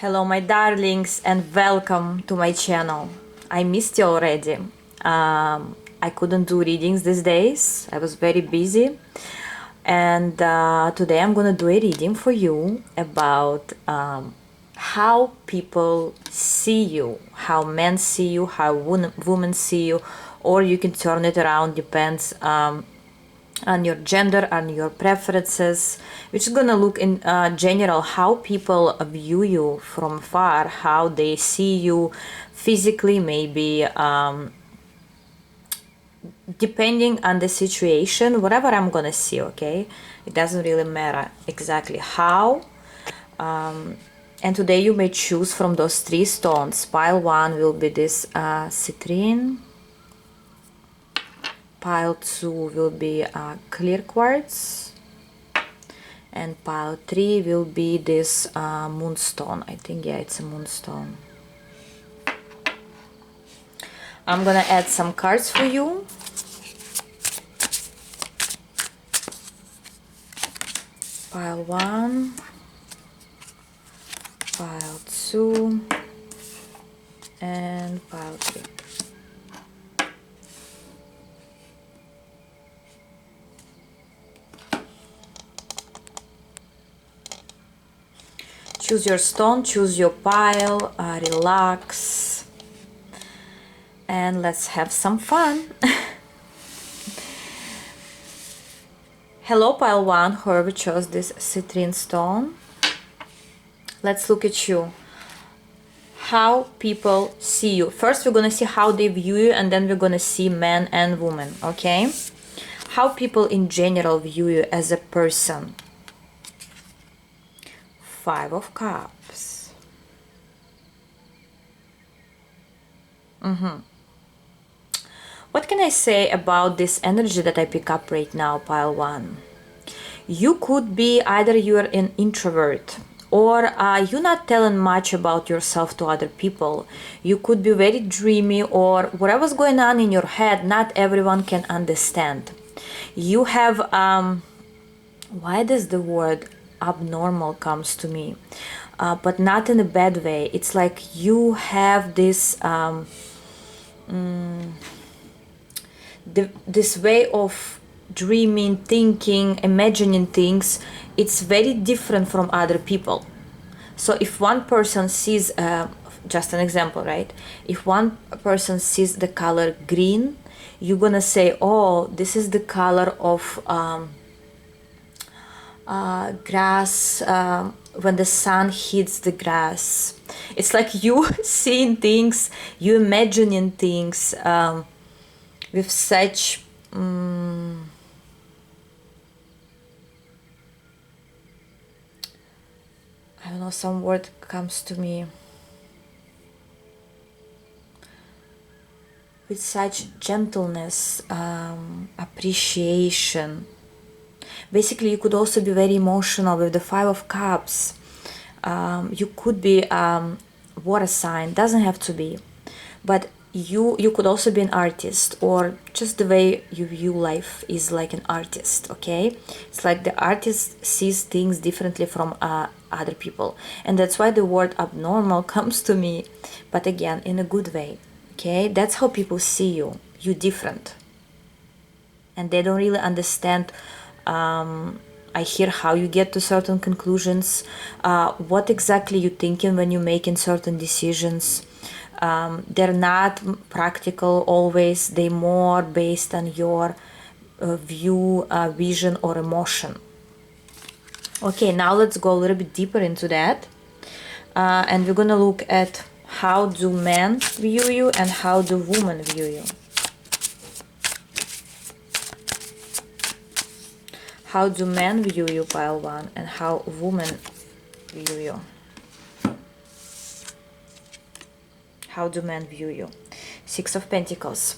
Hello my darlings and welcome to my channel. I missed you already. I couldn't do readings these days. I was very busy. And today I'm gonna do a reading for you about how people see you, how men see you, how women see you, or you can turn it around, depends on your gender, on your preferences. We're just gonna look in general how people view you from far, how they see you physically, maybe depending on the situation, whatever I'm gonna see, okay? It doesn't really matter exactly how. And today you may choose from those three stones. Pile 1 will be this citrine. Pile 2 will be clear quartz, and pile 3 will be this moonstone. I think, yeah, it's a moonstone. I'm gonna add some cards for you. Pile 1, pile 2, and pile 3. Choose your stone, choose your pile, relax, and let's have some fun. Hello pile 1, whoever chose this citrine stone. Let's look at you. How people see you. First we're gonna see how they view you, and then we're gonna see men and women, okay? How people in general view you as a person. 5 of Cups. What can I say about this energy that I pick up right now, pile 1? You could be either you're an introvert, or you're not telling much about yourself to other people. You could be very dreamy, or whatever's going on in your head, not everyone can understand. You have, why does the word abnormal comes to me? But not in a bad way. It's like you have this this way of dreaming, thinking, imagining things. It's very different from other people. So if one person sees, just an example, right? If one person sees the color green, you're gonna say, oh, this is the color of grass when the sun hits the grass. It's like you seeing things, you imagining things with such I don't know, some word comes to me, with such gentleness, appreciation. Basically, you could also be very emotional with the 5 of Cups. You could be water sign, doesn't have to be, but you could also be an artist, or just the way you view life is like an artist, okay? It's like the artist sees things differently from other people, and that's why the word abnormal comes to me, but again, in a good way, okay? That's how people see you. You're different, and they don't really understand. I hear how you get to certain conclusions, what exactly you're thinking when you're making certain decisions. They're not practical always, they're more based on your view, vision, or emotion. Okay, now let's go a little bit deeper into that, and we're gonna look at how do men view you and how do women view you. How do men view you, pile 1, and how women view you? How do men view you? 6 of Pentacles.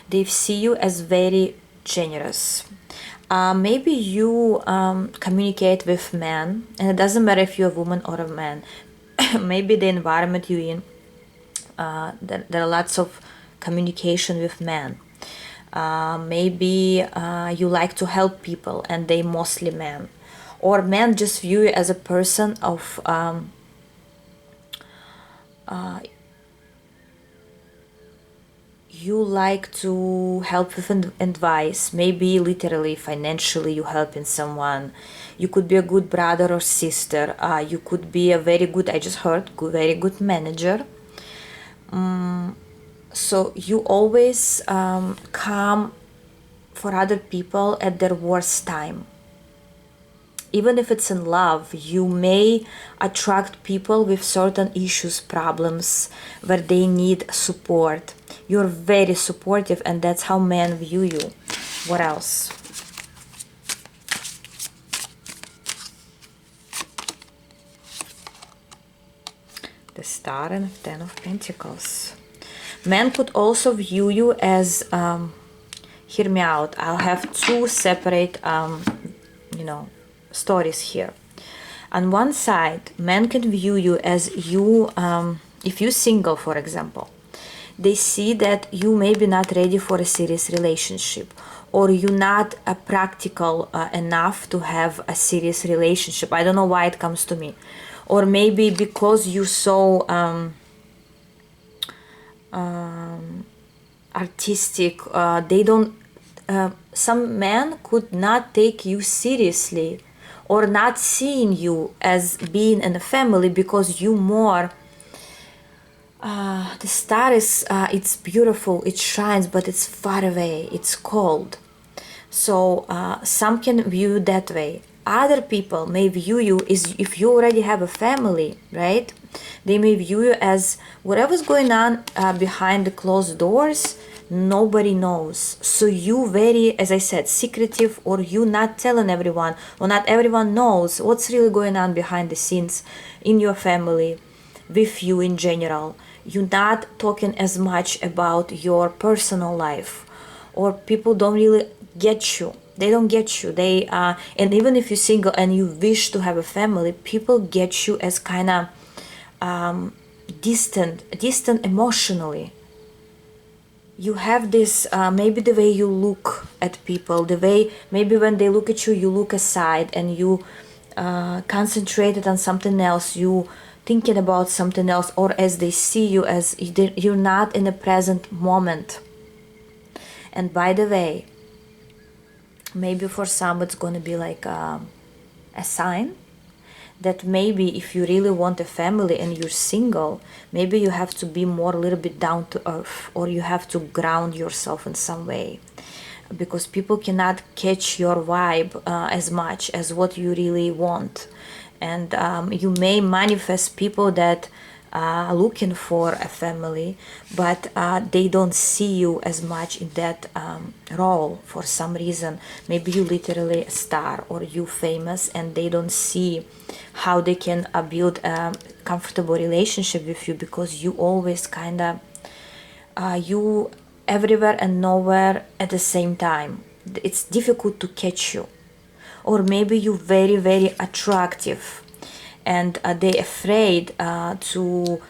They see you as very generous. Maybe you communicate with men, and it doesn't matter if you're a woman or a man. Maybe the environment you're in, there are lots of communication with men. Maybe you like to help people, and they mostly men. Or men just view you as a person of you like to help with advice, maybe literally, financially, you helping someone. You could be a good brother or sister. You could be a very good, I just heard, very good manager. So you always come for other people at their worst time. Even if it's in love, you may attract people with certain issues, problems, where they need support. You're very supportive, and that's how men view you. What else? The Star and 10 of Pentacles. Men could also view you as, hear me out, I'll have two separate, stories here. On one side, men can view you as you, if you're single, for example, they see that you may be not ready for a serious relationship, or you're not practical enough to have a serious relationship. I don't know why it comes to me. Or maybe because you're so artistic, they don't, some men could not take you seriously, or not seeing you as being in a family because you more, the star is, it's beautiful, it shines, but it's far away, it's cold. So some can view that way. Other people may view you as, if you already have a family, right? They may view you as whatever's going on behind the closed doors, nobody knows. So you very, as I said, secretive, or you not telling everyone, or not everyone knows what's really going on behind the scenes in your family, with you in general. You're not talking as much about your personal life, or people don't really get you. They don't get you. They and even if you're single and you wish to have a family, people get you as kind of distant emotionally. You have this, maybe the way you look at people, the way maybe when they look at you, you look aside and you concentrated on something else, you thinking about something else, or as they see you as you're not in the present moment. And by the way, maybe for some it's going to be like a sign that maybe if you really want a family and you're single, maybe you have to be more a little bit down to earth, or you have to ground yourself in some way, because people cannot catch your vibe as much as what you really want. And you may manifest people that are looking for a family, but they don't see you as much in that role for some reason. Maybe you literally a star, or you famous, and they don't see how they can build a comfortable relationship with you, because you always kind of you everywhere and nowhere at the same time. It's difficult to catch you. Or maybe you're very, very attractive, and they're afraid to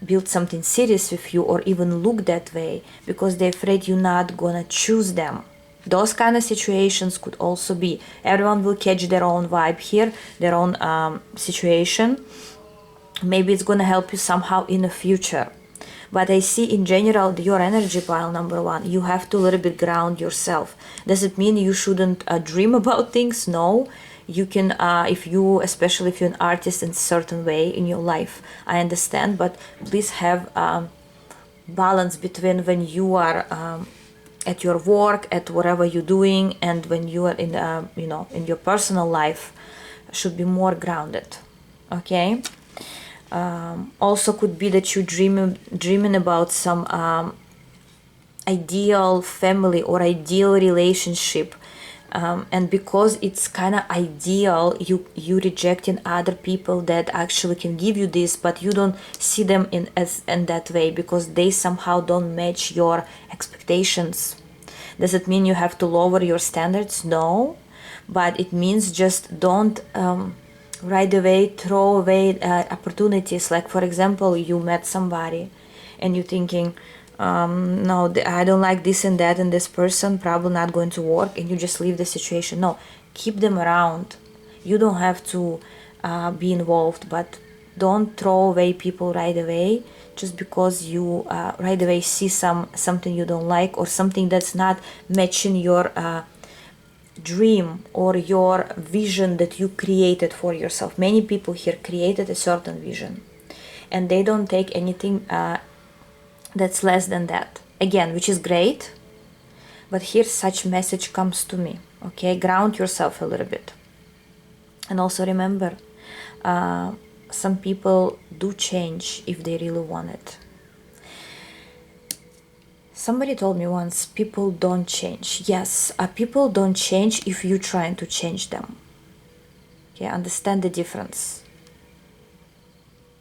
build something serious with you, or even look that way, because they're afraid you're not gonna choose them. Those kind of situations could also be. Everyone will catch their own vibe here, their own situation. Maybe it's gonna help you somehow in the future. But I see in general your energy pile, number one, you have to a little bit ground yourself. Does it mean you shouldn't dream about things? No. You can, if you, especially if you're an artist in a certain way in your life, I understand, but please have balance between when you are at your work, at whatever you're doing, and when you are in, in your personal life, should be more grounded. Okay. Also could be that you dreaming about some ideal family or ideal relationship, and because it's kind of ideal, you rejecting other people that actually can give you this, but you don't see them in that way because they somehow don't match your expectations. Does it mean you have to lower your standards? No, but it means just don't right away throw away opportunities. Like, for example, you met somebody and you're thinking, no, I don't like this and that, and this person probably not going to work, and you just leave the situation. No, keep them around. You don't have to be involved, but Don't throw away people right away just because you right away see something you don't like, or something that's not matching your dream or your vision that you created for yourself. Many people here created a certain vision, and they don't take anything that's less than that, again, which is great. But here such message comes to me. Okay, ground yourself a little bit. And also remember, some people do change if they really want it. Somebody told me once, people don't change. Yes, people don't change if you're trying to change them. Okay, understand the difference.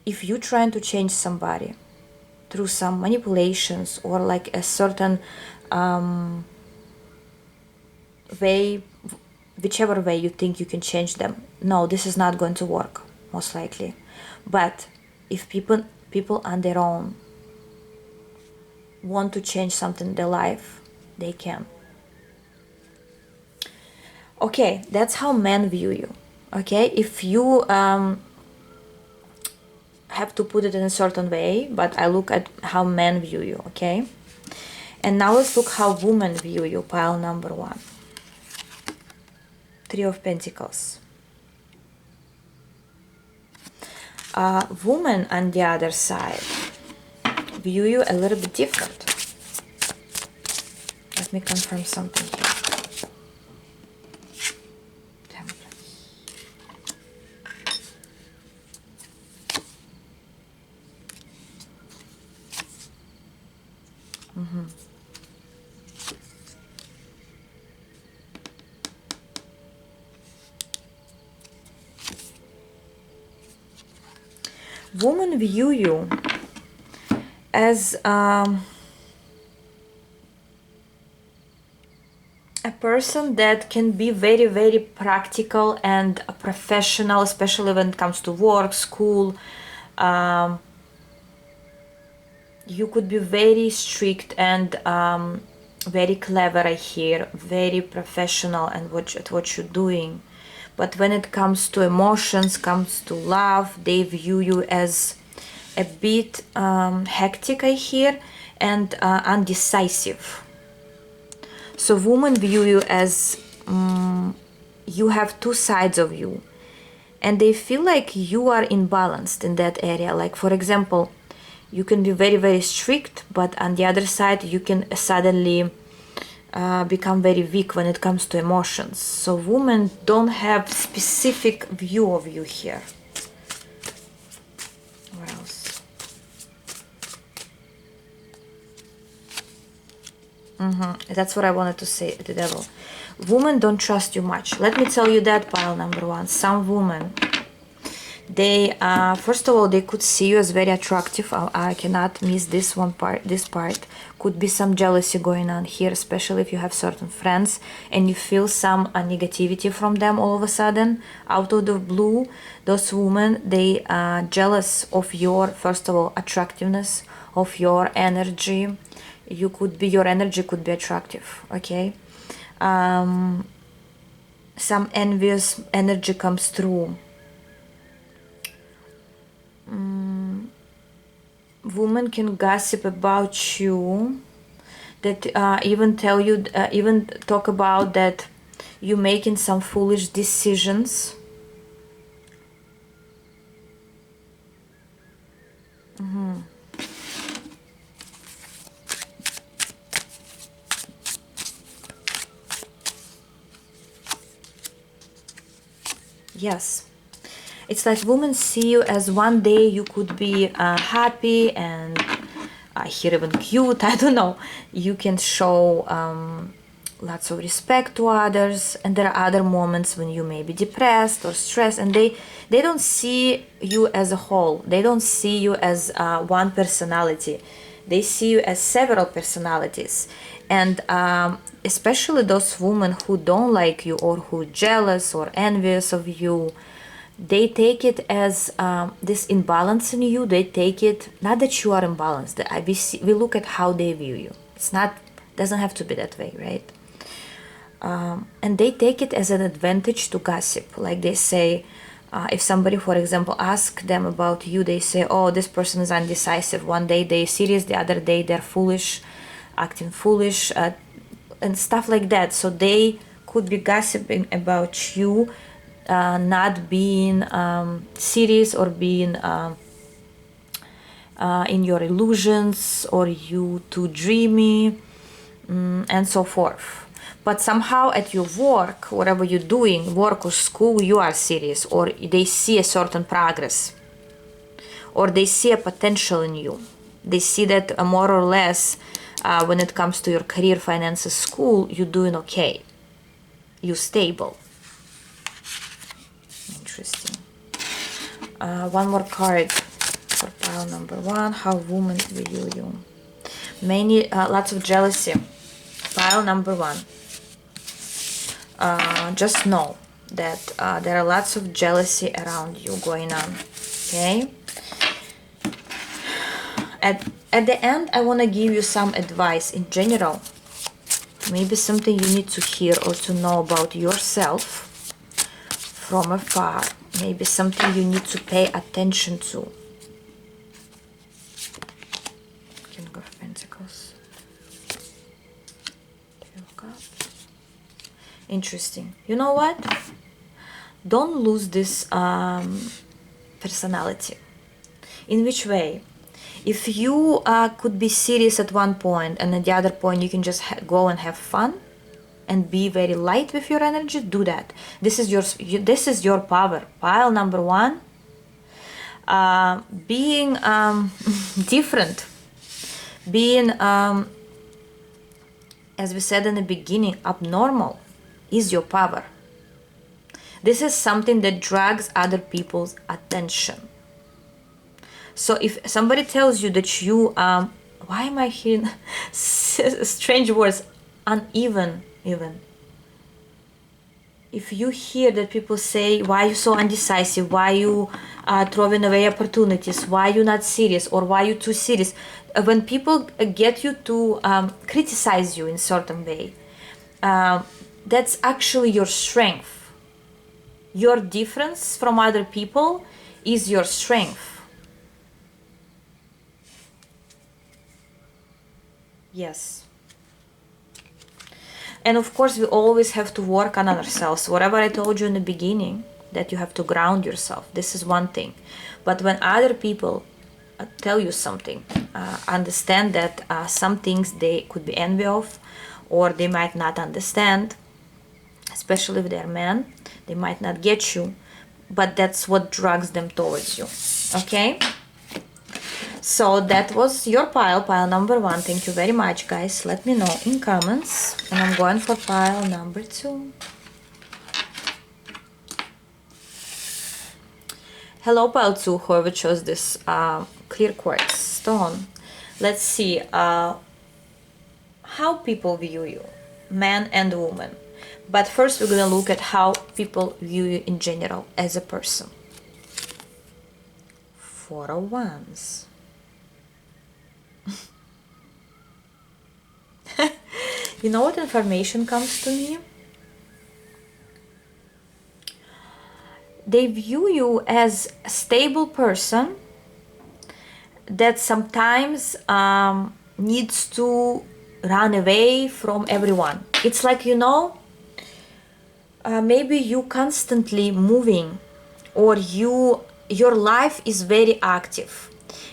If you're trying to change somebody through some manipulations or like a certain way, whichever way you think you can change them, no, this is not going to work, most likely. But if people on their own want to change something in their life, they can. Okay, that's how men view you. Okay, if you have to put it in a certain way, but I look at how men view you. Okay, and now let's look how women view you. Pile number 1, 3 of Pentacles. Women on the other side view you a little bit different. Let me confirm something here. Women view you as a person that can be very, very practical and professional, especially when it comes to work, school. You could be very strict and very clever, I hear, very professional and at what you're doing. But when it comes to emotions, comes to love, they view you as a bit hectic, I hear, and undecisive. So women view you as you have two sides of you, and they feel like you are imbalanced in that area. Like, for example, you can be very, very strict, but on the other side, you can suddenly become very weak when it comes to emotions. So women don't have specific view of you here. What else? That's what I wanted to say, the devil. Women don't trust you much. Let me tell you that, pile number 1. Some women, they first of all, they could see you as very attractive. I cannot miss this part. Could be some jealousy going on here, especially if you have certain friends and you feel some negativity from them all of a sudden out of the blue. Those women, they are jealous of your, first of all, attractiveness, of your energy. Your energy could be attractive. Okay, some envious energy comes through. Women can gossip about you, that even talk about that you making some foolish decisions. Yes. It's like women see you as one day you could be happy and here even cute, I don't know. You can show lots of respect to others, and there are other moments when you may be depressed or stressed, and they don't see you as a whole. They don't see you as one personality. They see you as several personalities. And especially those women who don't like you or who are jealous or envious of you, they take it as this imbalance in you. They take it, not that you are imbalanced. We look at how they view you. It's not, doesn't have to be that way, right? And they take it as an advantage to gossip. Like they say, If somebody, for example, asks them about you, they say, oh, this person is undecisive. One day they're serious, the other day they're foolish, acting foolish, and stuff like that. So they could be gossiping about you, not being serious, or being in your illusions, or you too dreamy, and so forth. But somehow at your work, whatever you're doing, work or school, you are serious, or they see a certain progress, or they see a potential in you. They see that more or less when it comes to your career, finances, school, you're doing okay. You're stable. Interesting. One more card for pile number 1. How women view you. Lots of jealousy. Pile number 1. Just know that there are lots of jealousy around you going on. Okay? At the end, I want to give you some advice in general. Maybe something you need to hear or to know about yourself from afar. Maybe something you need to pay attention to. King of Pentacles. Interesting. You know what? Don't lose this personality. In which way? If you could be serious at one point, and at the other point you can just go and have fun and be very light with your energy, do that. This is your power. Pile number 1. Being different, being as we said in the beginning, abnormal is your power. This is something that drags other people's attention. So if somebody tells you that you, why am I hearing strange words, uneven even. If you hear that people say, why are you so undecisive, why you throwing away opportunities, why you not serious, or why you too serious, when people get you to criticize you in certain way, that's actually your strength. Your difference from other people is your strength. Yes. And of course, we always have to work on ourselves. Whatever I told you in the beginning, that you have to ground yourself. This is one thing. But when other people tell you something, understand that some things they could be envy of, or they might not understand, especially if they're men. They might not get you, but that's what drags them towards you. Okay? So that was your pile number 1. Thank you very much, guys. Let me know in comments. And I'm going for pile number 2. Hello, pile 2, whoever chose this clear quartz stone. Let's see how people view you, man and woman. But first we're going to look at how people view you in general as a person. 4 of Wands. You know what information comes to me? They view you as a stable person that sometimes needs to run away from everyone. It's like, you know, maybe you constantly moving, or your life is very active.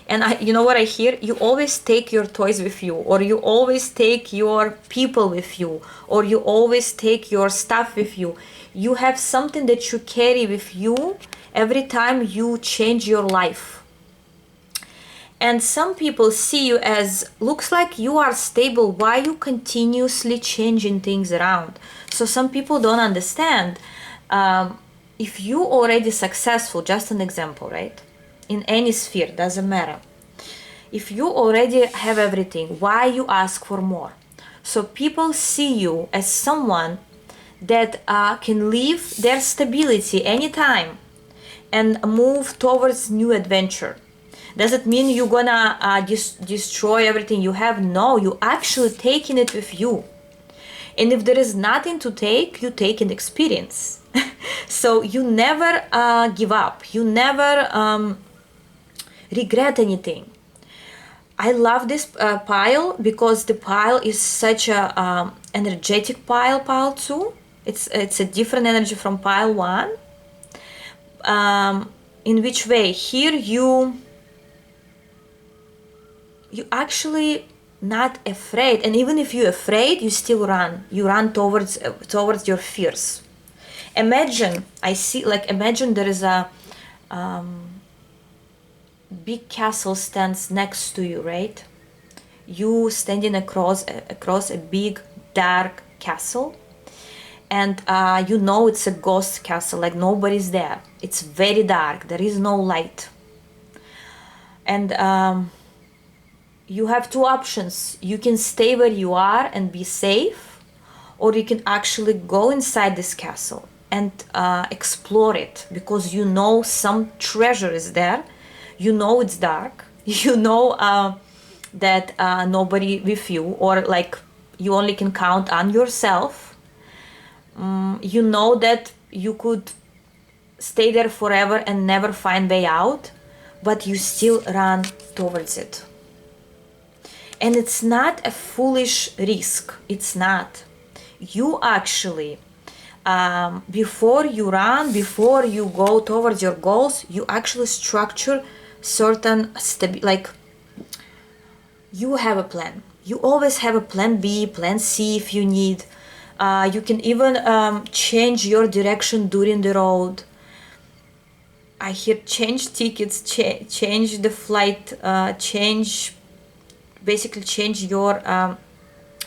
And you know what I hear? You always take your toys with you, or you always take your people with you, or you always take your stuff with you. You have something that you carry with you every time you change your life. And some people see you as, looks like you are stable, why you continuously changing things around? So some people don't understand. If you already successful, just an example, right? In any sphere, doesn't matter. If you already have everything, why you ask for more? So people see you as someone that can leave their stability anytime and move towards new adventure. Does it mean you're gonna destroy everything you have? No, you actually taking it with you. And if there is nothing to take, you take an experience. So you never give up. You never regret anything. I love this pile because the pile is such a energetic pile 2. It's a different energy from pile 1. In which way? Here you actually not afraid, and even if you're afraid, you still run. You run towards your fears. Imagine there is a big castle stands next to you, right? You standing across a big dark castle, and it's a ghost castle, like nobody's there. It's very dark, there is no light, and you have two options. You can stay where you are and be safe, or you can actually go inside this castle and explore it, because some treasure is there. It's dark. That nobody with you, or like you only can count on yourself. That you could stay there forever and never find way out, but you still run towards it. And it's not a foolish risk. It's not. You actually, before you run, before you go towards your goals, you actually structure certain you have a plan. You always have a plan B, plan C if you need. You can even change your direction during the road. I hear change tickets, change the flight, change your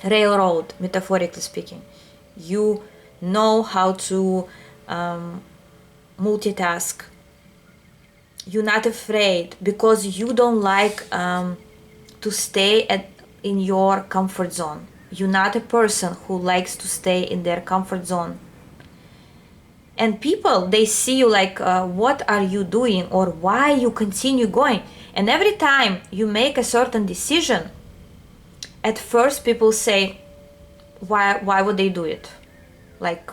railroad, metaphorically speaking. You know how to multitask. You're not afraid because you don't like to stay in your comfort zone. You're not a person who likes to stay in their comfort zone. And people, they see you like, what are you doing, or why you continue going? And every time you make a certain decision, at first people say, why would they do it? Like,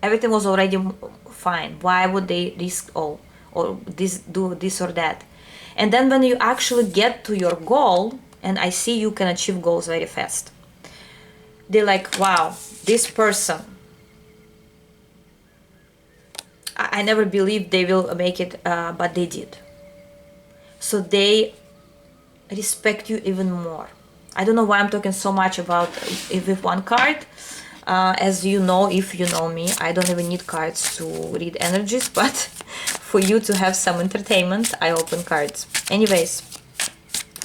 everything was already fine. Why would they risk all, or do this or that? And then when you actually get to your goal, and I see you can achieve goals very fast, they're like, wow, this person, I never believed they will make it, but they did. So they respect you even more. I don't know why I'm talking so much about with one card. As you know, if you know me, I don't even need cards to read energies, but for you to have some entertainment, I open cards. Anyways,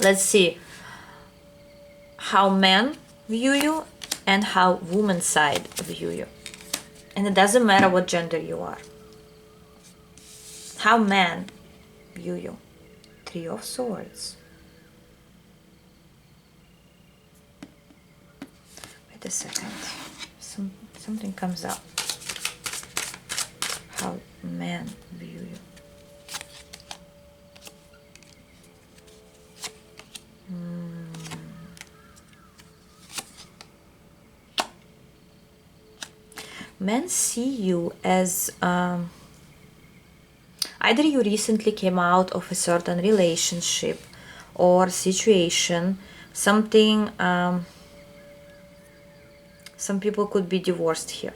let's see how men view you and how women's side view you. And it doesn't matter what gender you are. How men view you. 3 of Swords. Wait a second. Something comes up. How men view you. Men see you as either you recently came out of a certain relationship or situation, something, some people could be divorced here.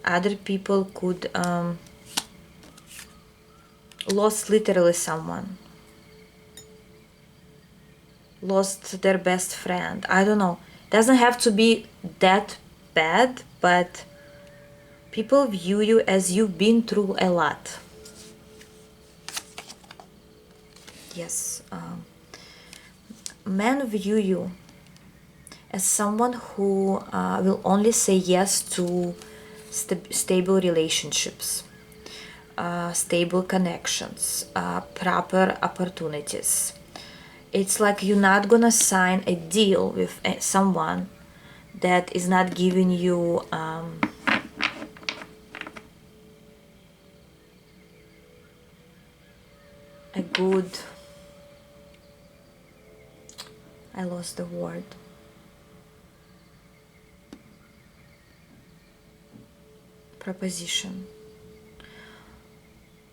Other people could lost literally someone, lost their best friend. I don't know. Doesn't have to be that bad, but people view you as you've been through a lot. Yes, men view you as someone who will only say yes to stable relationships, stable connections, proper opportunities. It's like you're not gonna sign a deal with someone that is not giving you a good, I lost the word. proposition.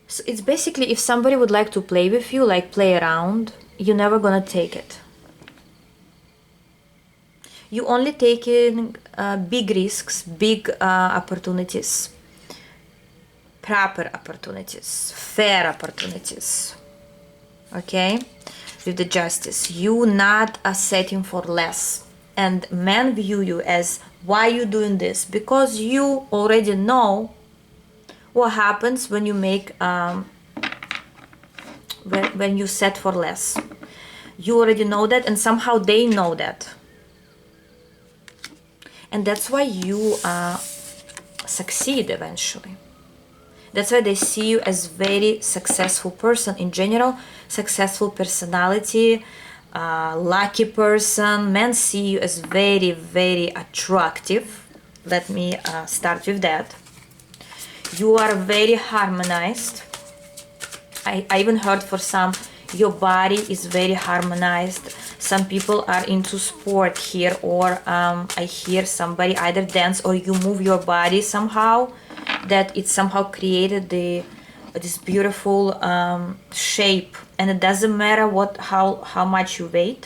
So it's basically, if somebody would like to play with you, like play around, you're never gonna take it. You only taking big risks, big opportunities, proper opportunities, fair opportunities. Okay, with the justice, you not a setting for less. And men view you as, why you doing this? Because you already know what happens when you make when you set for less. You already know that, and somehow they know that, and that's why you succeed eventually. That's why they see you as very successful person in general, successful personality, lucky person. Men see you as very, very attractive. Let me start with that. You are very harmonized. I even heard for some, your body is very harmonized. Some people are into sport here, or I hear somebody either dance or you move your body somehow, that it somehow created this beautiful shape. And it doesn't matter how much you weigh.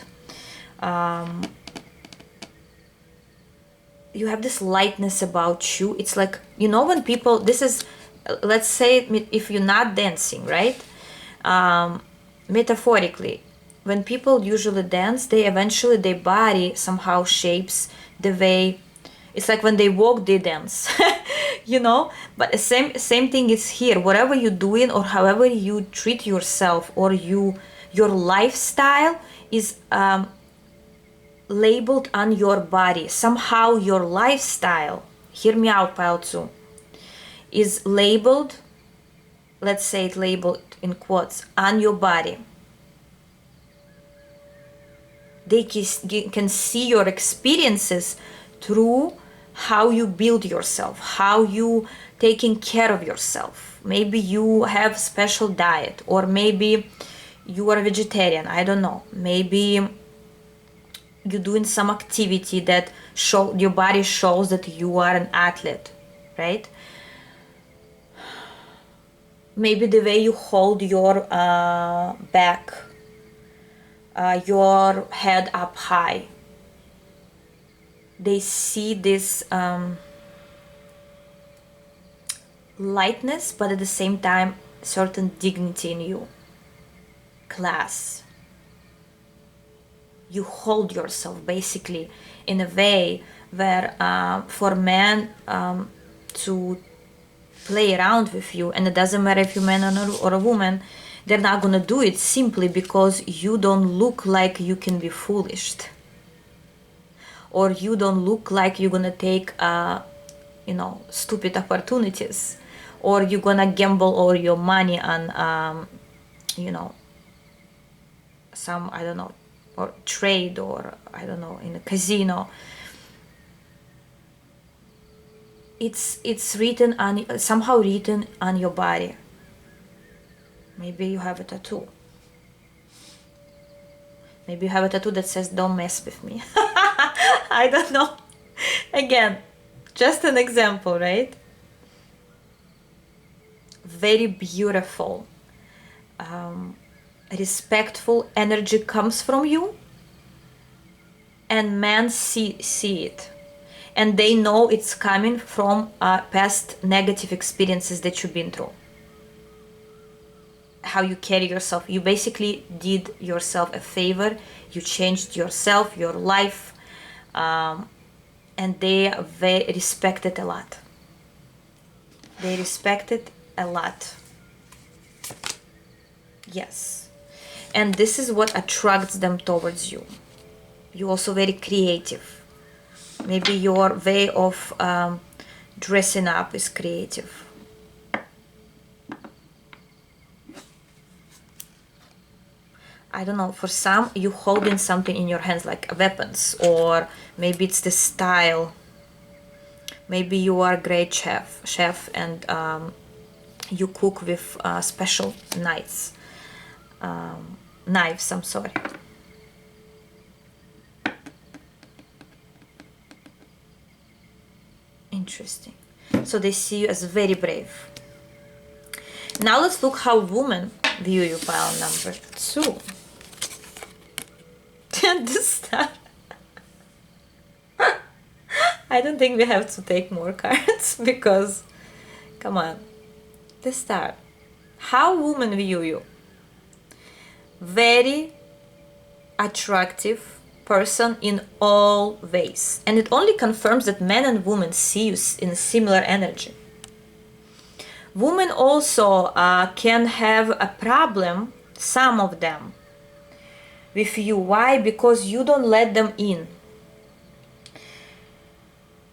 You have this lightness about you. It's like, you know, when people, this is, let's say if you're not dancing, right? Metaphorically, when people usually dance, they eventually, their body somehow shapes the way, it's like when they walk, they dance. You know, but the same thing is here. Whatever you're doing, or however you treat yourself, or your lifestyle is labeled on your body. Somehow your lifestyle, hear me out, pile 2, is labeled, let's say it labeled in quotes, on your body. They can see your experiences through how you build yourself, how you taking care of yourself. Maybe you have special diet, or maybe you are a vegetarian, I don't know. Maybe you're doing some activity that your body shows that you are an athlete, right? Maybe the way you hold your back, your head up high. They see this lightness, but at the same time, certain dignity in you, class. You hold yourself basically in a way where for men to play around with you, and it doesn't matter if you're a man or a woman, they're not gonna do it simply because you don't look like you can be foolish, or you don't look like you're gonna take stupid opportunities, or you're gonna gamble all your money on some, I don't know, or trade, or I don't know, in a casino. It's written on, somehow written on your body. Maybe you have a tattoo. Maybe you have a tattoo that says, don't mess with me. I don't know. Again, just an example, right? Very beautiful, respectful energy comes from you, and men see it, and they know it's coming from past negative experiences that you've been through. How you carry yourself, you basically did yourself a favor, you changed yourself, your life, and they respect it a lot. They respect it a lot. Yes. And this is what attracts them towards you. You're also very creative. Maybe your way of dressing up is creative. I don't know, for some, you holding something in your hands like weapons, or maybe it's the style. Maybe you are a great chef, and you cook with special knives. I'm sorry. Interesting. So they see you as very brave. Now let's look how women view you, pile number 2. And this star. I don't think we have to take more cards because, come on, the star. How women view you? Very attractive person in all ways. And it only confirms that men and women see you in similar energy. Women also can have a problem, some of them, with you. Why? Because you don't let them in.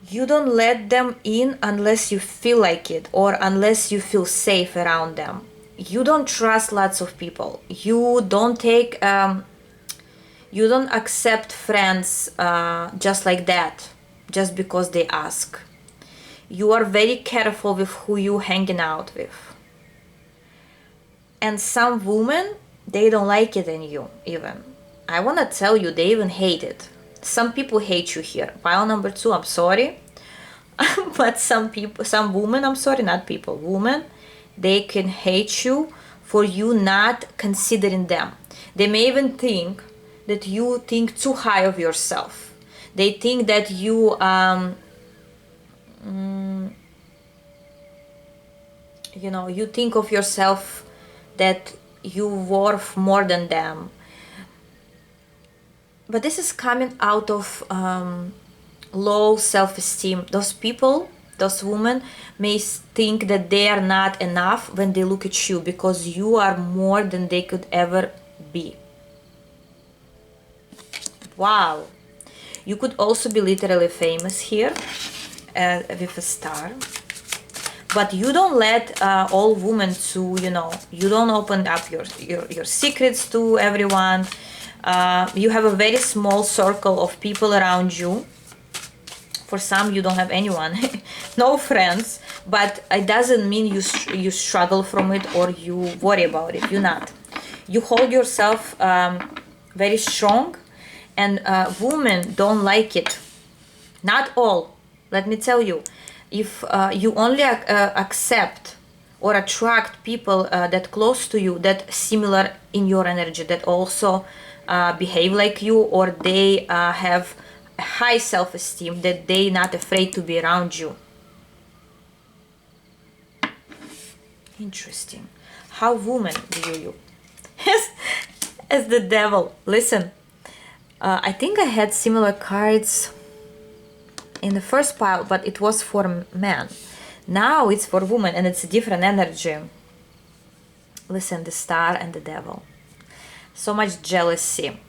You don't let them in unless you feel like it or unless you feel safe around them. You don't trust lots of people. You don't take, you don't accept friends just like that, just because they ask. You are very careful with who you hanging out with. And some women, they don't like it in you even. I want to tell you, they even hate it. Some people hate you here. Pile number 2, I'm sorry. But some people, some women, I'm sorry, not people, women, they can hate you for you not considering them. They may even think that you think too high of yourself. They think that you, you know, you think of yourself that you worth more than them. But this is coming out of low self-esteem. Those people, those women may think that they are not enough when they look at you because you are more than they could ever be. Wow. You could also be literally famous here with a star. But you don't let all women to, you know, you don't open up your secrets to everyone. You have a very small circle of people around you. For some, you don't have anyone, no friends, but it doesn't mean you struggle from it or you worry about it. You're not. You hold yourself very strong, and women don't like it. Not all. Let me tell you, if you only accept or attract people that close to you, that similar in your energy, that also behave like you, or they have a high self-esteem, that they not afraid to be around you. Interesting. How women view you? As the devil. Listen, I think I had similar cards in the first pile, but it was for men. Now it's for women, and it's a different energy. Listen, the star and the devil. So much jealousy.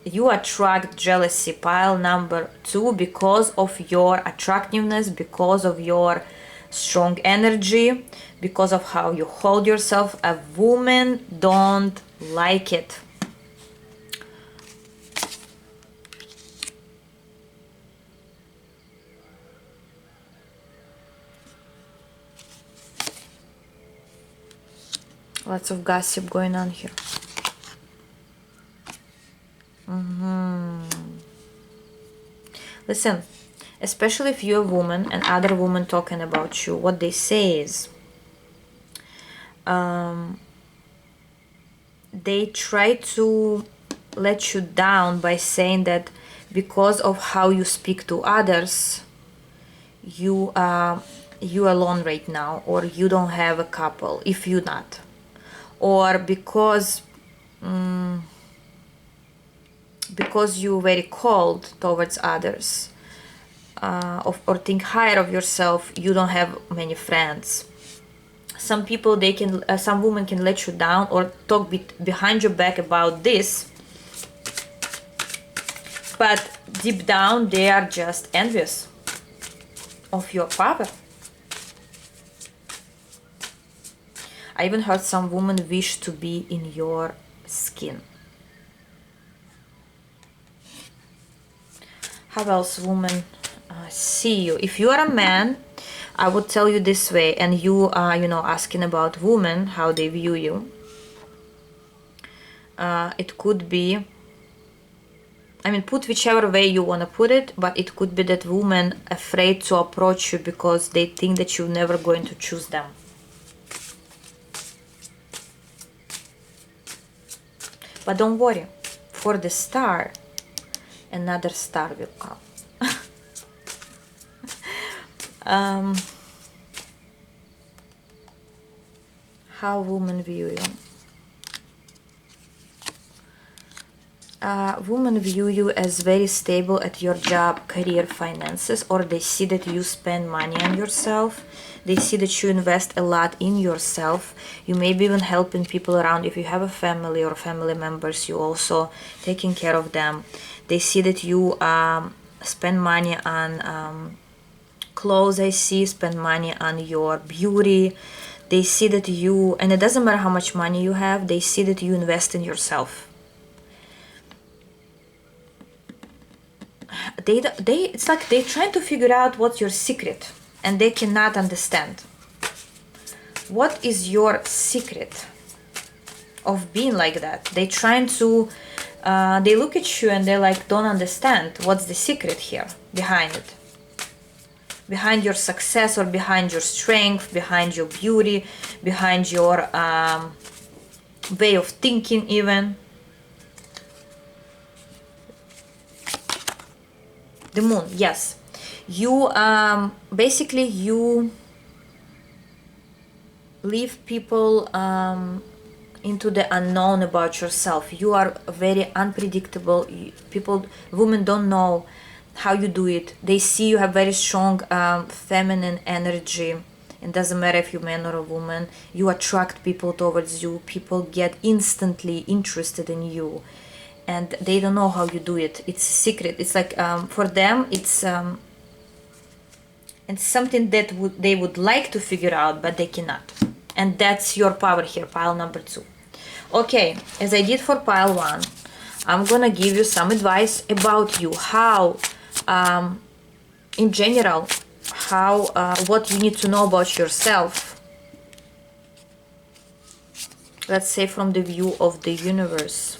You attract jealousy, pile number 2, because of your attractiveness, because of your strong energy, because of how you hold yourself. A woman don't like it. Lots of gossip going on here. Listen, especially if you're a woman and other women talking about you, what they say is they try to let you down by saying that because of how you speak to others, you alone right now, or you don't have a couple if you're not, or because you're very cold towards others, or think higher of yourself, you don't have many friends. Some people, they can, some women can let you down or talk behind your back about this, but deep down they are just envious of your power. I even heard some women wish to be in your skin. How else women see you? If you are a man, I would tell you this way, and you are, you know, asking about women, how they view you. It could be I mean, put whichever way you want to put it, but it could be that woman afraid to approach you because they think that you're never going to choose them. But don't worry, for the star, another star will come. How women view you. Women view you as very stable at your job, career, finances, or they see that you spend money on yourself. They see that you invest a lot in yourself. You may be even helping people around. If you have a family or family members, you also taking care of them. They see that you spend money on clothes. I see, spend money on your beauty. They see that you, and it doesn't matter how much money you have, they see that you invest in yourself. It's like they're trying to figure out what's your secret, and they cannot understand. What is your secret of being like that? They're trying to, they look at you and they like don't understand what's the secret here behind it. Behind your success, or behind your strength, behind your beauty, behind your way of thinking even. The moon, yes. You basically you leave people into the unknown about yourself. You are very unpredictable. Women don't know how you do it. They see you have very strong feminine energy. It doesn't matter if you're a man or a woman. You attract people towards you. People get instantly interested in you. And they don't know how you do it. It's a secret. It's like for them, it's something that they would like to figure out, but they cannot. And that's your power here, pile number 2. Okay, as I did for pile 1, I'm gonna give you some advice about you, how, in general, how what you need to know about yourself. Let's say from the view of the universe.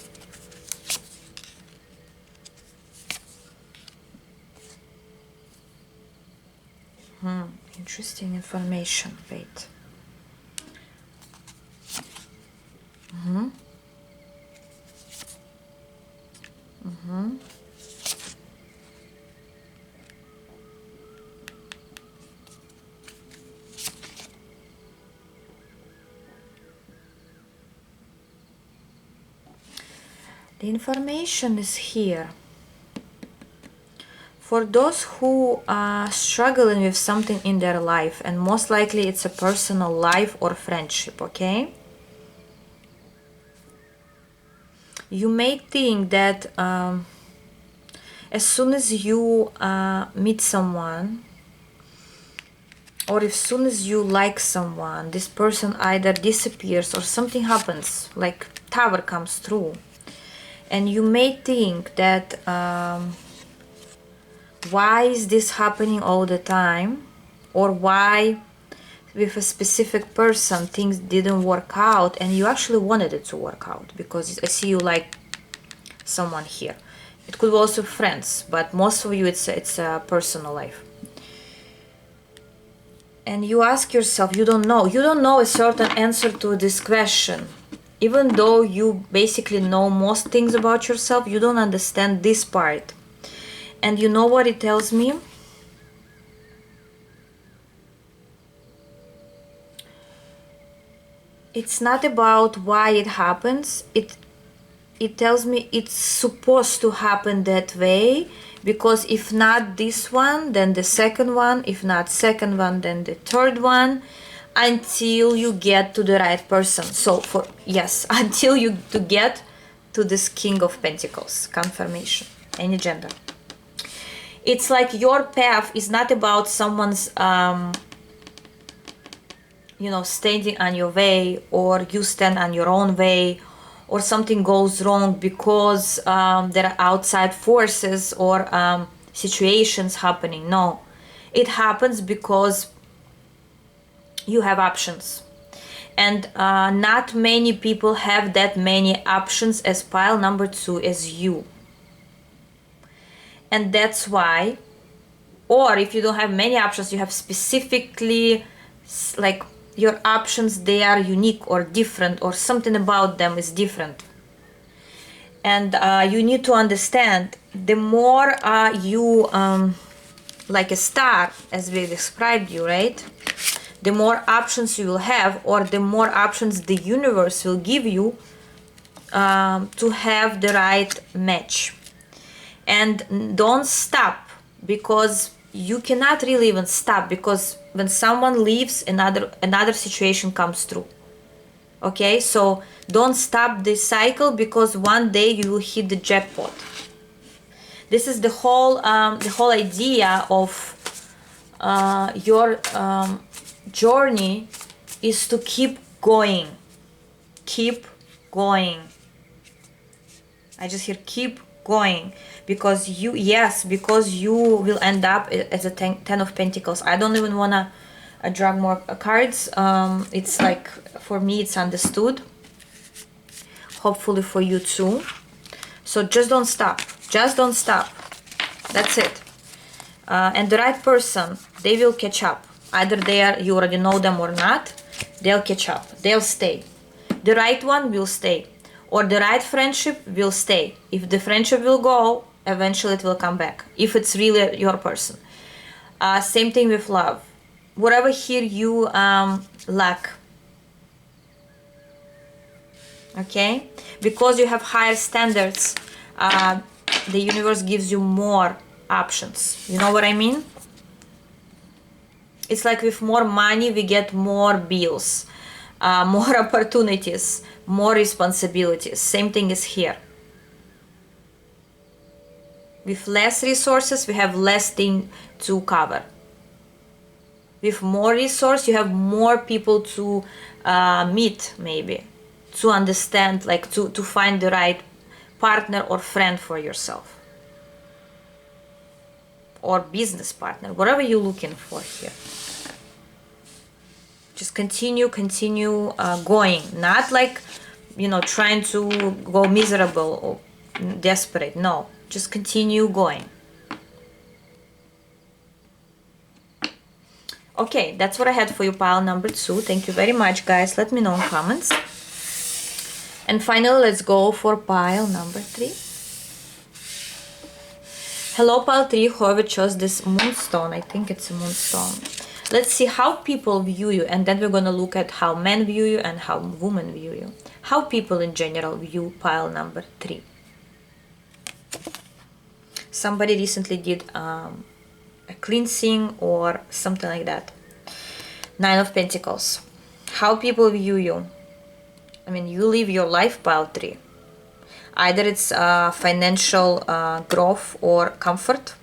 Interesting information. Wait. The information is here. For those who are struggling with something in their life, and most likely it's a personal life or friendship, okay? You may think that as soon as you meet someone, or as soon as you like someone, this person either disappears or something happens, like tower comes through. And you may think that why is this happening all the time, or why with a specific person things didn't work out, and you actually wanted it to work out because I see you like someone here. It could be also friends, but most of you it's a personal life. And you ask yourself, you don't know a certain answer to this question. Even though you basically know most things about yourself, you don't understand this part. And you know what it tells me? It's not about why it happens. It tells me it's supposed to happen that way, because if not this one, then the second one, if not second one, then the third one, until you get to the right person. So until you to get to this King of Pentacles, confirmation, any gender. It's like your path is not about someone's standing on your way, or you stand on your own way, or something goes wrong because there are outside forces or situations happening. No, it happens because you have options, and not many people have that many options as pile number 2 as you. And that's why, or if you don't have many options, you have specifically like your options, they are unique or different, or something about them is different. And you need to understand, the more you like a star, as we described you, right? The more options you will have, or the more options the universe will give you to have the right match. And don't stop, because you cannot really even stop, because when someone leaves, another situation comes through. Okay, so don't stop this cycle, because one day you will hit the jackpot. This is the whole idea of your journey, is to keep going. Keep going. I just hear keep going, because you will end up as a ten of Pentacles. I don't even wanna drag more cards. It's like, for me it's understood, hopefully for you too. So just don't stop, that's it. And the right person, they will catch up. Either you already know them or not, they'll catch up, they'll stay. The right one will stay, or the right friendship will stay. If the friendship will go, eventually it will come back, if it's really your person. Same thing with love. Whatever here you lack, okay, because you have higher standards, the universe gives you more options. You know what I mean? It's like with more money we get more bills, more opportunities, more responsibilities. Same thing is here. With less resources we have less thing to cover. With more resource you have more people to meet, maybe, to understand, like to find the right partner or friend for yourself, or business partner, whatever you're looking for here. Just continue going, not like, trying to go miserable or desperate. No, just continue going. Okay, that's what I had for you, pile number 2. Thank you very much, guys. Let me know in comments. And finally, let's go for pile number 3. Hello, pile 3, whoever chose this moonstone. I think it's a moonstone. Let's see how people view you, and then we're gonna look at how men view you and how women view you. How people in general view pile number 3. Somebody recently did a cleansing or something like that. 9 of Pentacles. How people view you. I mean, you live your life, pile 3. Either it's financial growth or comfort.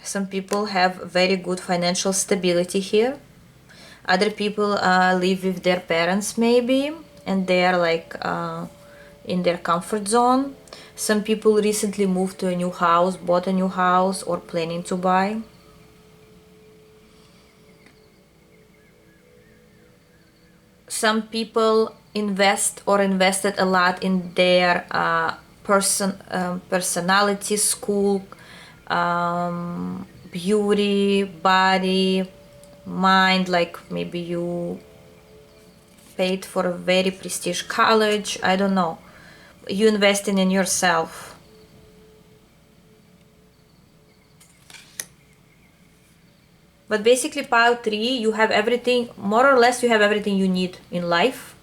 Some people have very good financial stability here. Other people live with their parents, maybe, and they are like in their comfort zone. Some people recently moved to a new house, bought a new house, or planning to buy. Some people invest or invested a lot in their personality, school, beauty, body, mind. Like maybe you paid for a very prestigious college, I don't know. You investing in yourself. But basically, pile 3, you have everything, more or less you have everything you need in life.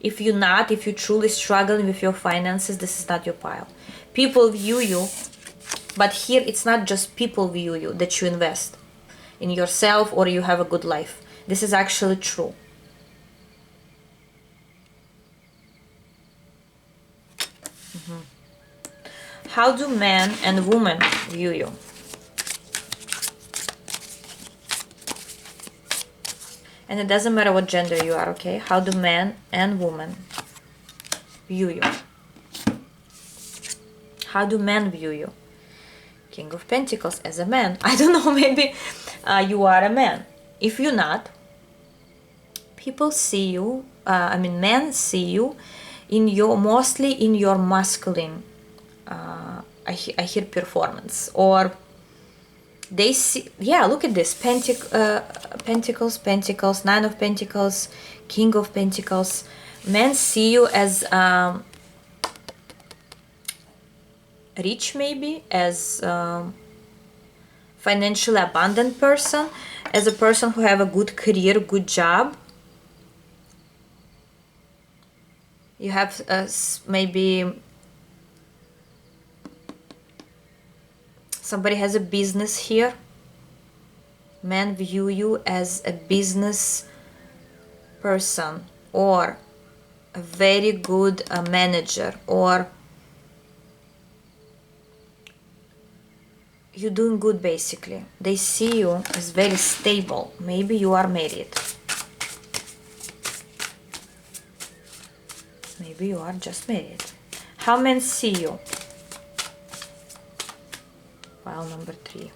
If you're truly struggling with your finances, this is not your pile. People view you, but here it's not just people view you, that you invest in yourself or you have a good life. This is actually true. How do men and women view you? And it doesn't matter what gender you are, okay? How do men and women view you? How do men view you? King of Pentacles as a man. I don't know, maybe you are a man. If you're not, people see you, men see you mostly in your masculine, I hear performance, or they see, yeah, look at this, Pentacles, Nine of Pentacles, King of Pentacles. Men see you as rich, maybe as financially abundant person, as a person who have a good career, good job. You have maybe somebody has a business here. Men view you as a business person, or a very good manager, or you're doing good basically. They see you as very stable. Maybe you are married. Maybe you are just married. How men see you? Pile number 3.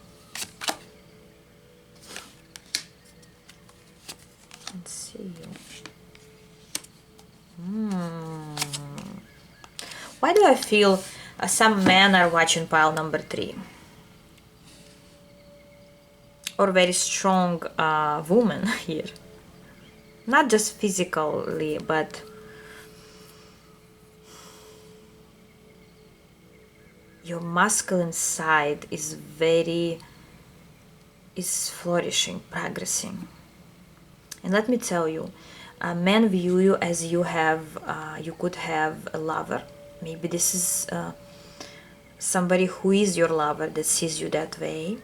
Let's see you. Why do I feel some men are watching pile number 3? Or very strong woman here. Not just physically, but your masculine side is flourishing, progressing. And let me tell you, men view you as you could have a lover. Maybe this is somebody who is your lover that sees you that way.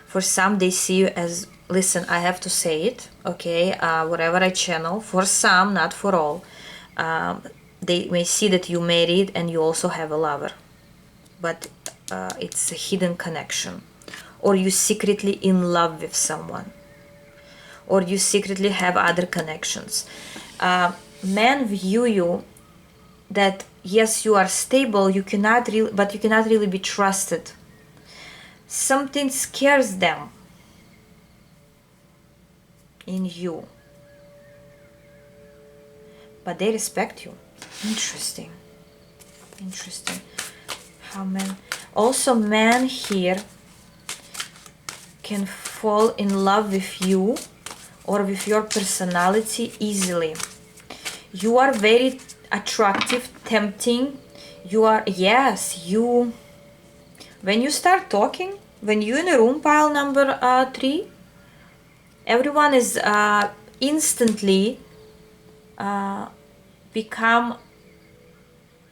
For some, they see you as, listen, I have to say it, okay, whatever I channel. For some, not for all, they may see that you married and you also have a lover. But it's a hidden connection. Or you secretly in love with someone. Or you secretly have other connections. Men view you that, yes, you are stable, but you cannot really be trusted. Something scares them in you. But they respect you. Interesting. How men... Also, men here can fall in love with you or with your personality easily. You are very attractive, tempting. You are, yes, you... When you start talking, when you're in a room, pile number 3, everyone is instantly become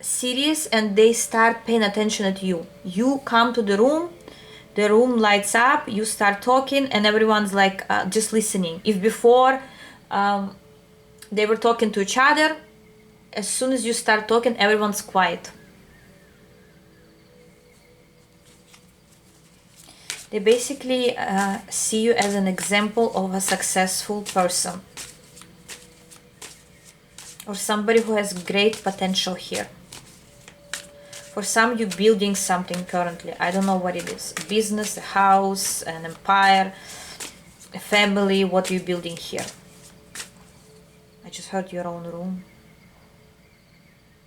serious and they start paying attention at you. You come to the room lights up, you start talking, and everyone's like just listening. If before they were talking to each other, as soon as you start talking, everyone's quiet. They basically see you as an example of a successful person. Or somebody who has great potential here. For some, you're building something currently. I don't know what it is. A business, a house, an empire, a family. What are you building here? I just heard your own room.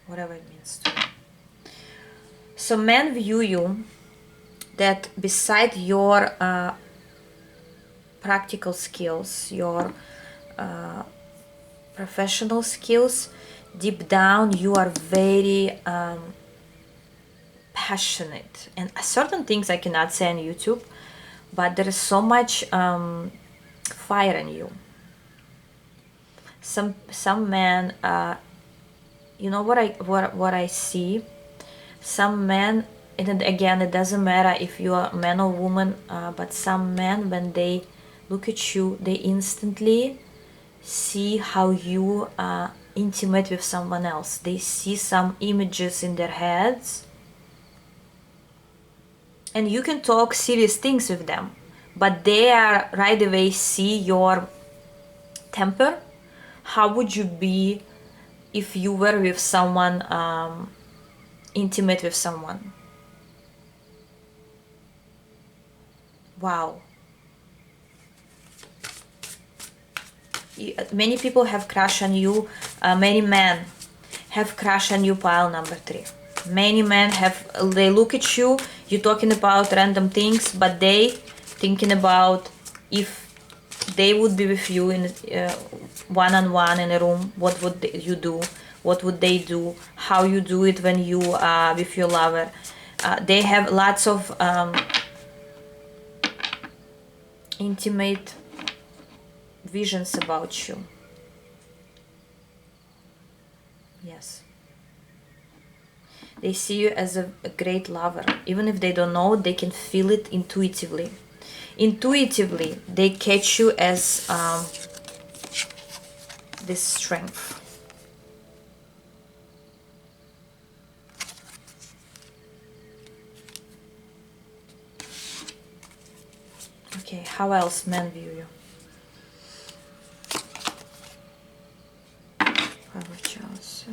Whatever it means to you. So men view you that beside your practical skills, your professional skills, deep down you are very passionate. And certain things I cannot say on YouTube, but there is so much fire in you. Some men, you know what I see? Some men, and again, it doesn't matter if you are man or woman, but some men, when they look at you, they instantly see how you are intimate with someone else. They see some images in their heads, and you can talk serious things with them, but they are right away see your temper. How would you be if you were with someone intimate with someone? Wow. Many people have crush on you. Many men have crush on you, pile number 3. Many men they look at you, you're talking about random things, but they thinking about if they would be with you in one-on-one in a room, what would you do? What would they do? How you do it when you are with your lover? They have lots of intimate visions about you. Yes. They see you as a great lover. Even if they don't know, they can feel it intuitively. Intuitively, they catch you as this strength. Okay, how else men view you? Five of Chalices.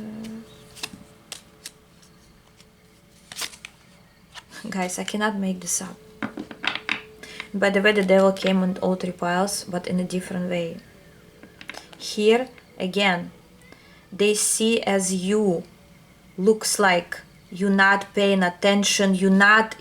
Guys, I cannot make this up. By the way, the devil came on all 3 piles, but in a different way. Here, again, they see as you looks like you're not paying attention. You're not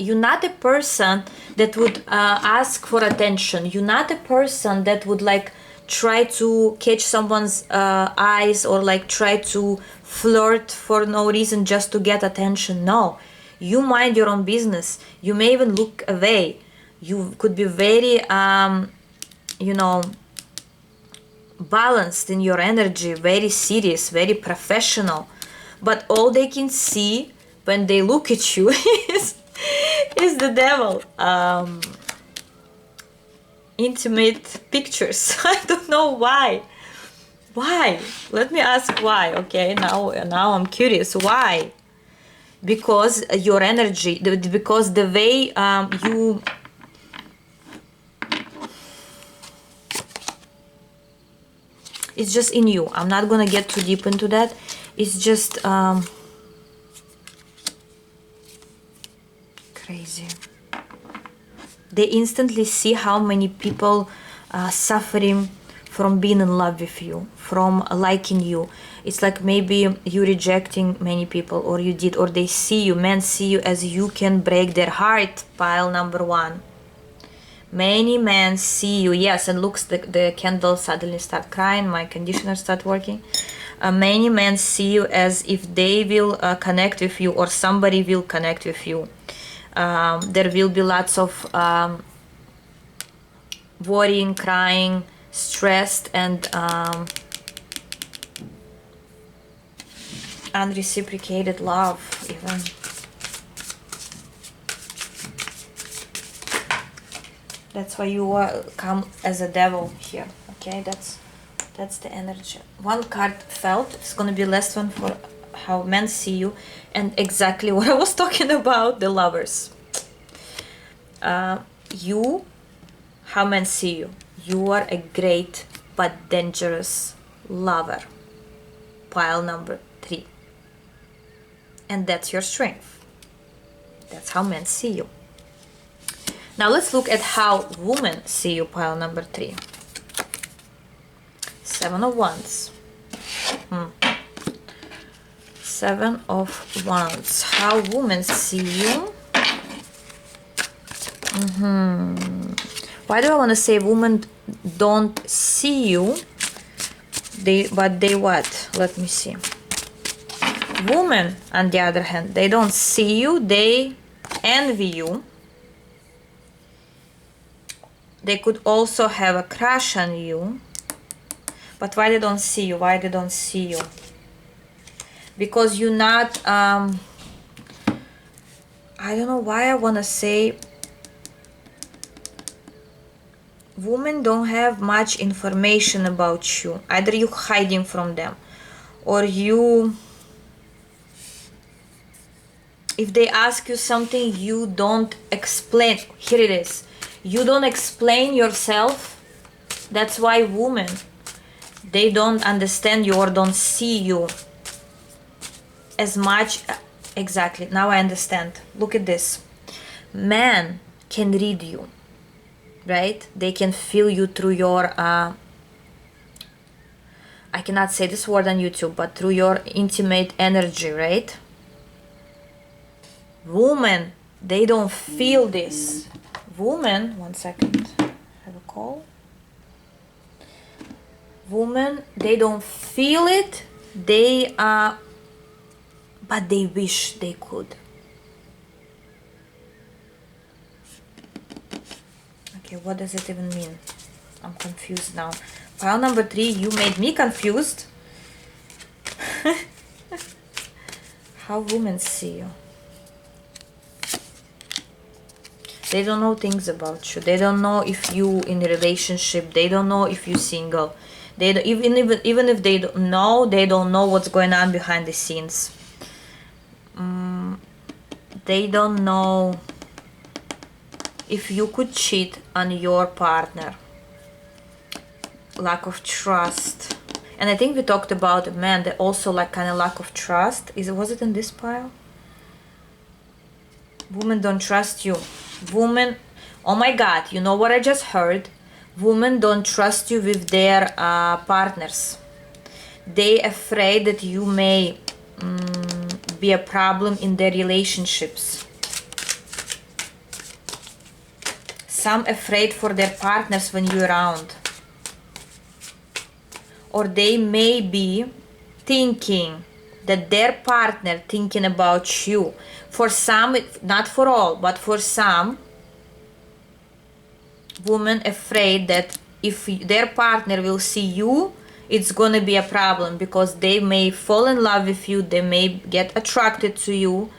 a person that would ask for attention. You're not a person that would like try to catch someone's eyes or like try to flirt for no reason just to get attention. No, you mind your own business. You may even look away. You could be very balanced in your energy, very serious, very professional, but all they can see when they look at you is the devil. Intimate pictures. I don't know why. Let me ask why. Okay, now I'm curious. Why? Because your energy, because the way you it's just in you. I'm not gonna get too deep into that. It's just crazy. They instantly see how many people are suffering from being in love with you, from liking you. It's like maybe you rejecting many people, or you did, or they see you, men see you as you can break their heart, pile number 1. Many men see you, yes, and looks, the candle suddenly start crying, my conditioner start working. Many men see you as if they will connect with you, or somebody will connect with you. There will be lots of worrying, crying, stressed, and unreciprocated love even. That's why you come as a devil here. Okay, that's the energy. One card fell. It's gonna be last one for how men see you, and exactly what I was talking about, the lovers. You, how men see you. You are a great but dangerous lover. Pile number 3. And that's your strength. That's how men see you. Now let's look at how women see you, pile number 3. 7 of Wands. 7 of Wands. How women see you. Why do I want to say women don't see you? But they what? Let me see. Women, on the other hand, they don't see you. They envy you. They could also have a crush on you. But why they don't see you? Why they don't see you? Because you're not, I don't know why I want to say, women don't have much information about you. Either you're hiding from them, or you, if they ask you something, you don't explain. Here it is. You don't explain yourself. That's why women, they don't understand you or don't see you as much. Exactly, now I understand. Look at this. Men can read you, right? They can feel you through your I cannot say this word on YouTube, but through your intimate energy, right? Women, they don't feel this. Women, one second, I have a call. Women, they don't feel it. They but they wish they could. Okay, what does it even mean? I'm confused now. Pile number 3, you made me confused. How women see you. They don't know things about you. They don't know if you in a relationship. They don't know if you single. They don't, even if they don't know what's going on behind the scenes. They don't know if you could cheat on your partner. Lack of trust. And I think we talked about men that also like kind of lack of trust. Was it in this pile? Women don't trust you. Women, oh my god, you know what I just heard? Women don't trust you with their partners. They afraid that you may be a problem in their relationships. Some afraid for their partners when you're around. Or they may be thinking that their partner thinking about you. For some, not for all, but for some, women afraid that if their partner will see you, it's gonna be a problem, because they may fall in love with you, they may get attracted to you,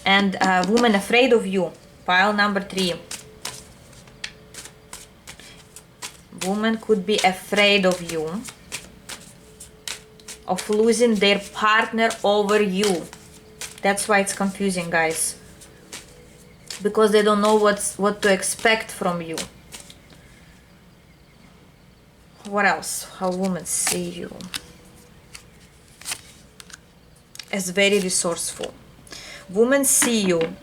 and women afraid of you. Pile number 3. Women could be afraid of you, of losing their partner over you. That's why it's confusing, guys, because they don't know what to expect from you. What else? How women see you as very resourceful. Women see you,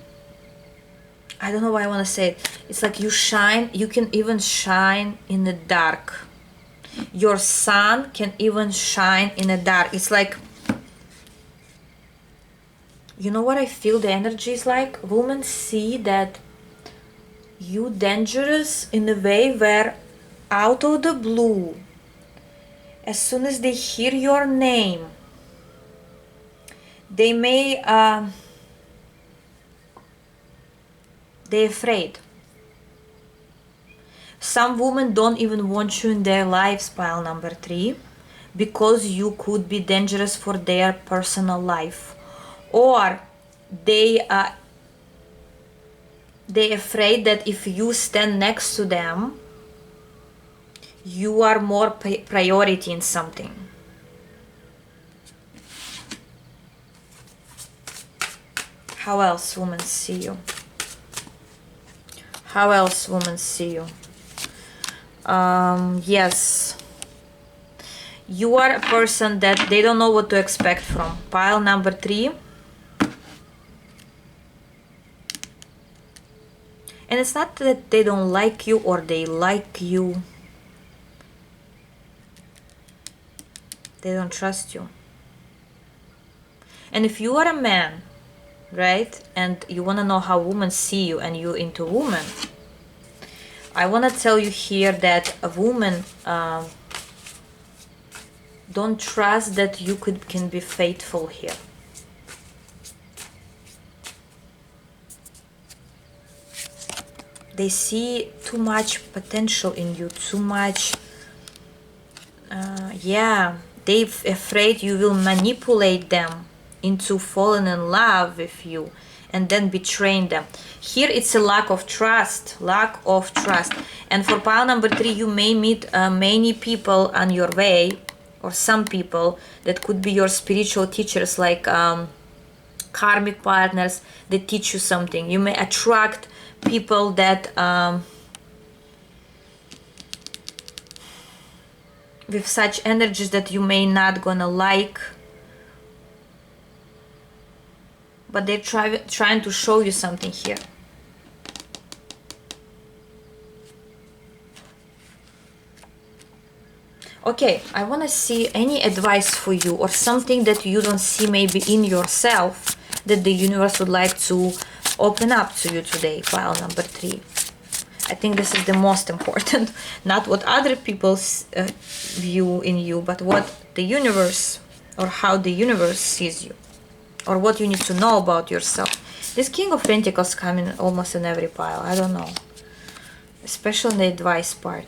I don't know why I want to say it. It's like you shine, you can even shine in the dark. Your sun can even shine in the dark. It's like, you know what I feel the energy is like? Women see that you dangerous in a way where out of the blue, as soon as they hear your name, they may they're afraid. Some women don't even want you in their lives, pile number 3, because you could be dangerous for their personal life. Or they're afraid that if you stand next to them, you are more priority in something. How else women see you? How else women see you? Yes. You are a person that they don't know what to expect from. Pile number 3. And it's not that they don't like you or they like you. They don't trust you. And if you are a man, right, and you want to know how women see you and you're into women, I want to tell you here that a woman don't trust that you can be faithful here. They see too much potential in you, too much, yeah, they're afraid you will manipulate them into falling in love with you and then betraying them. Here it's a lack of trust. And for pile number 3, you may meet many people on your way, or some people that could be your spiritual teachers, like karmic partners that teach you something. You may attract people that with such energies that you may not gonna like, but they're trying to show you something here. Okay, I want to see any advice for you or something that you don't see maybe in yourself that the universe would like to open up to you today. Pile number 3. I think this is the most important. Not what other people view in you, but what the universe or how the universe sees you. Or what you need to know about yourself. This King of Pentacles coming almost in every pile. I don't know. Especially in the advice part.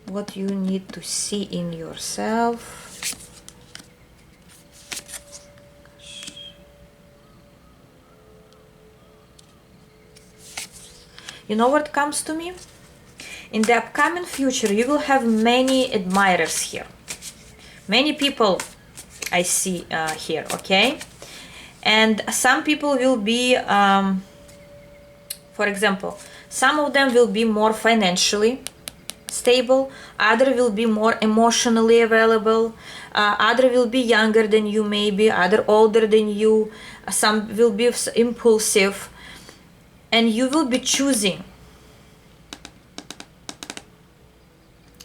What you need to see in yourself. You know what comes to me? In the upcoming future, you will have many admirers here. Many people I see here, okay? And some people will be, for example, some of them will be more financially stable, other will be more emotionally available, other will be younger than you maybe, other older than you, some will be impulsive, and you will be choosing.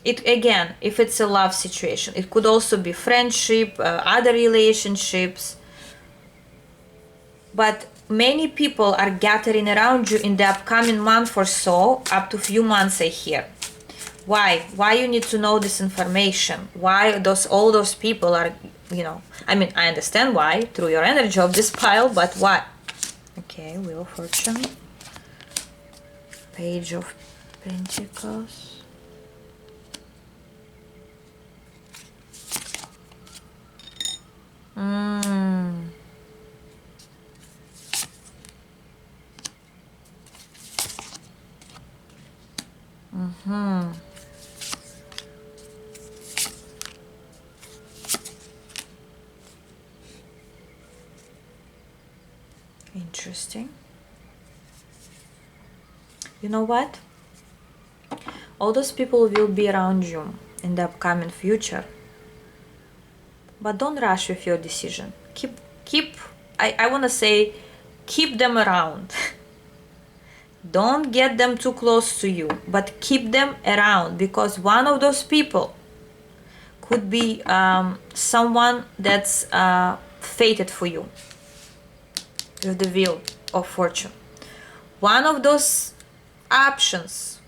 It again, if it's a love situation, it could also be friendship, other relationships, but many people are gathering around you in the upcoming month or so, up to few months I hear. Why you need to know this information? Why all those people are, you know, I mean, I understand why through your energy of this pile, but why? Okay, Wheel of Fortune, Page of Pentacles, Interesting. You know what? All those people will be around you in the upcoming future. But don't rush with your decision. I want to say, keep them around. Don't get them too close to you, but keep them around, because one of those people could be someone that's fated for you with the Wheel of Fortune. One of those options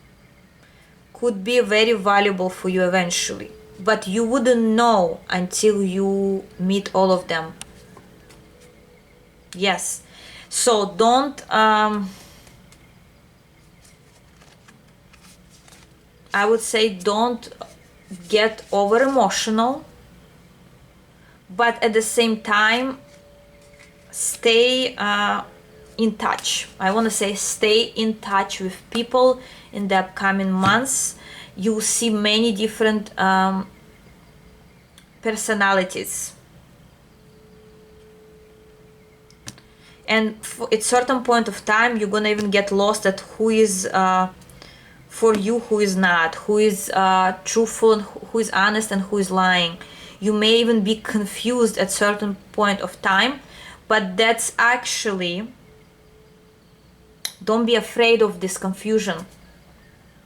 could be very valuable for you eventually, but you wouldn't know until you meet all of them. Yes, so don't I would say don't get over emotional, but at the same time stay in touch. I want to say stay in touch with people in the upcoming months. You'll see many different personalities, and at certain point of time you're gonna even get lost at who is for you, who is not, who is truthful and who is honest and who is lying. You may even be confused at certain point of time, but that's actually, don't be afraid of this confusion.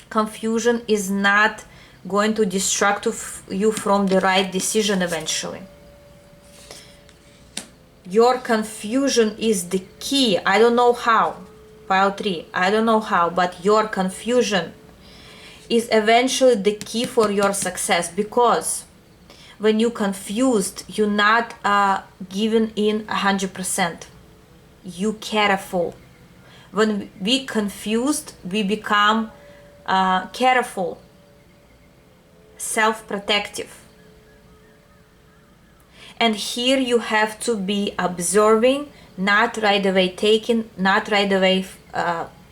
Confusion is not going to distract you from the right decision eventually. Your confusion is the key. I don't know how. Pile 3. I don't know how, but your confusion is eventually the key for your success, because when you're confused, you're not giving in 100%. You careful. When we confused, we become careful, self-protective. And here you have to be observing, not right away taking, not right away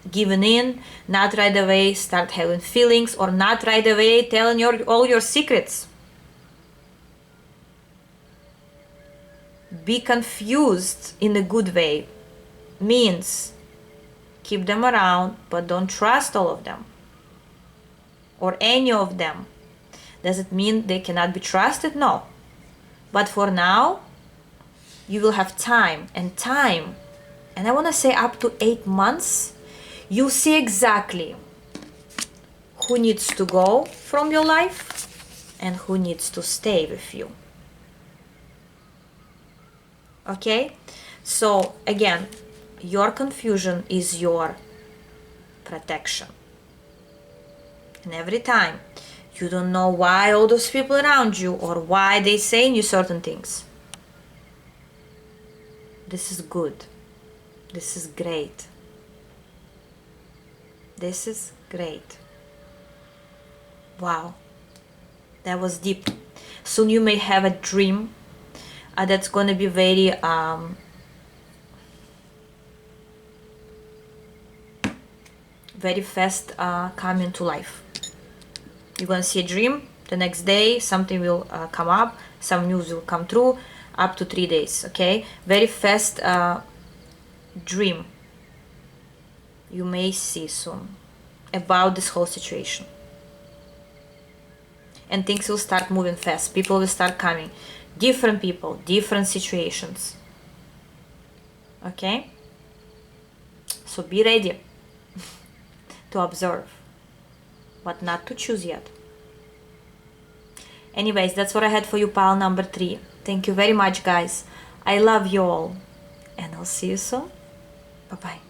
giving in, not right away start having feelings, or not right away telling all your secrets. Be confused in a good way means keep them around, but don't trust all of them or any of them. Does it mean they cannot be trusted? No. But for now, you will have time, and I want to say up to 8 months, You see exactly who needs to go from your life and who needs to stay with you. Okay? So again, your confusion is your protection. And every time you don't know why all those people around you or why they saying you certain things, this is good. This is great. This is great. Wow. That was deep. Soon you may have a dream that's gonna be very very fast coming to life. You're gonna see a dream, the next day something will come up, some news will come through, up to 3 days. Okay, very fast dream you may see soon about this whole situation, and things will start moving fast. People will start coming, different people, different situations. Okay, so be ready to observe, but not to choose yet. Anyways, that's what I had for you, pile number 3. Thank you very much, guys. I love you all, and I'll see you soon. Bye bye.